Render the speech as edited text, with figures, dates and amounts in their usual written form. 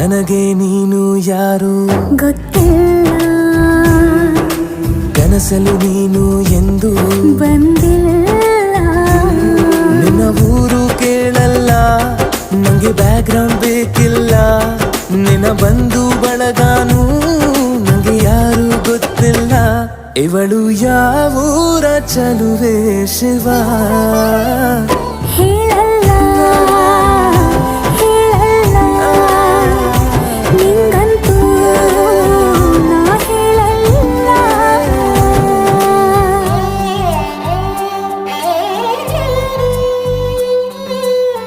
ನನಗೆ ನೀನು ಯಾರು ಗೊತ್ತಿಲ್ಲ, ಕನಸಲು ನೀನು ಎಂದು ಬಂದಿಲ್ಲ. ನಿನ್ನ ಊರು ಕೇಳಲ್ಲ, ನಂಗೆ ಬ್ಯಾಕ್ಗ್ರೌಂಡ್ ಬೇಕಿಲ್ಲ. ನಿನ್ನ ಬಂಧು ಬಳಗಾನು ನಂಗೆ ಯಾರು ಗೊತ್ತಿಲ್ಲ. ಇವಳು ಯಾವೂರ ಚಲುವೆ ಶಿವ ಹೇಳಲ್ಲ